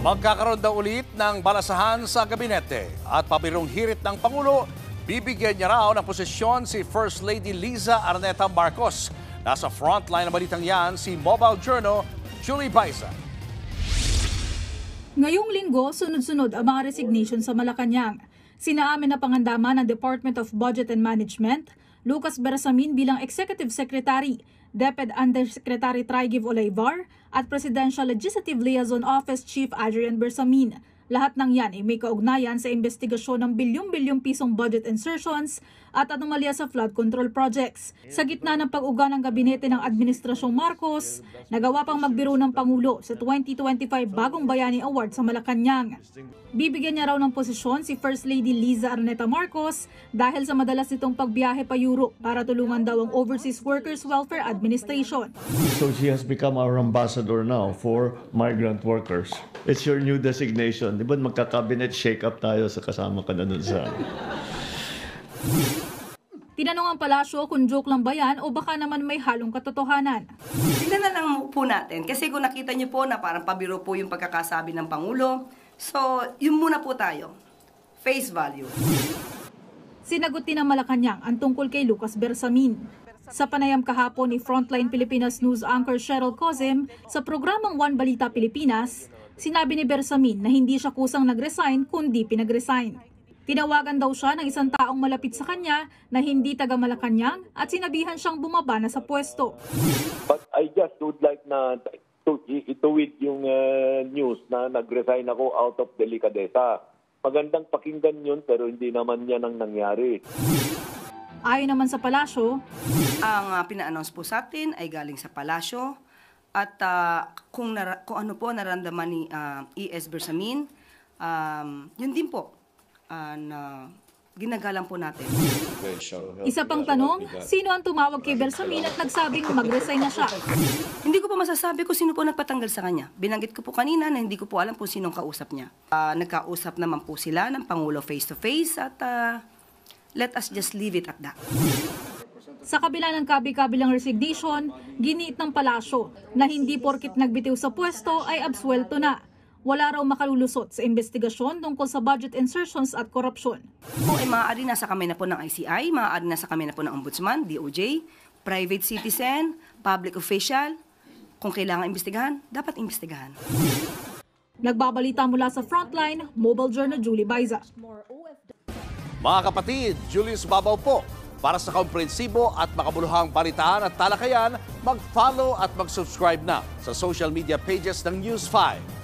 Magkakaroon daw ulit ng balasahan sa gabinete at pabirong hirit ng Pangulo, bibigyan niya raw ng posisyon si First Lady Liza Araneta Marcos. Nasa frontline ng balitang yan si Mobile Journal, Julie Baiza. Ngayong linggo, sunod-sunod ang mga resignation sa Malacanang. Sinaamin na pangandaman ng Department of Budget and Management, Lucas Bersamin bilang Executive Secretary, DepEd Undersecretary Trigiv Olaivar at Presidential Legislative Liaison Office Chief Adrian Bersamin. Lahat ng yan ay may kaugnayan sa investigasyon ng bilyong-bilyong pisong budget insertions at anomalya sa flood control projects. Sa gitna ng pag-uga ng gabinete ng Administrasyong Marcos, nagawa pang magbiro ng Pangulo sa 2025 Bagong Bayani Award sa Malacanang. Bibigyan niya raw ng posisyon si First Lady Liza Araneta Marcos dahil sa madalas nitong pagbiyahe pa Europe para tulungan daw ang Overseas Workers Welfare Administration. So she has become our ambassador now for migrant workers. It's your new designation. Di ba magka-cabinet shake-up tayo sa kasama ka na dun sa... Tinanong ang palasyo kung joke lang ba yan o baka naman may halong katotohanan. Tingnan na lang po natin kasi kung nakita niyo po na parang pabiro po yung pagkakasabi ng Pangulo, so yun muna po tayo. Face value. Sinagot din ng Malacanang ang tungkol kay Lucas Bersamin. Sa panayam kahapon ni Frontline Pilipinas News anchor Cheryl Cozem sa programang One Balita Pilipinas, sinabi ni Bersamin na hindi siya kusang nag-resign kundi pinag-resign. Tinawagan daw siya ng isang taong malapit sa kanya na hindi taga Malacanang at sinabihan siyang bumaba na sa pwesto. But I just would like na to ituwid yung news na nag-resign ako out of delikadesa. Magandang pakinggan yun pero hindi naman yan ang nangyari. Ayon naman sa palasyo, ang pina-announce po sa atin ay galing sa palasyo at kung ano po naramdaman ni E.S. Bersamin, yun din po na ginagalang po natin. Isa pang tanong, sino ang tumawag kay Bersamin at nagsabing mag-resign na siya? Hindi ko po masasabi kung sino po nagpatanggal sa kanya. Binanggit ko po kanina na hindi ko po alam kung sinong kausap niya. Nagkausap naman po sila ng Pangulo face-to-face at let us just leave it at that. Sa kabila ng kabi-kabilang resignation, giniit ng palasyo na hindi porkit nagbitiw sa pwesto ay absuelto na. Wala raw makalulusot sa investigasyon tungkol sa budget insertions at korupsyon. Po ay maaari na sa kamay na po ng ICI, maaari na sa kamay na po ng Ombudsman, DOJ, private citizen, public official. Kung kailangan imbestigahan, dapat imbestigahan. Nagbabalita mula sa Frontline, Mobile Journal, Julie Baiza. Mga kapatid, Julius Babaw po. Para sa komprehensibo at makabuluhang balitaan at talakayan, mag-follow at mag-subscribe na sa social media pages ng News 5.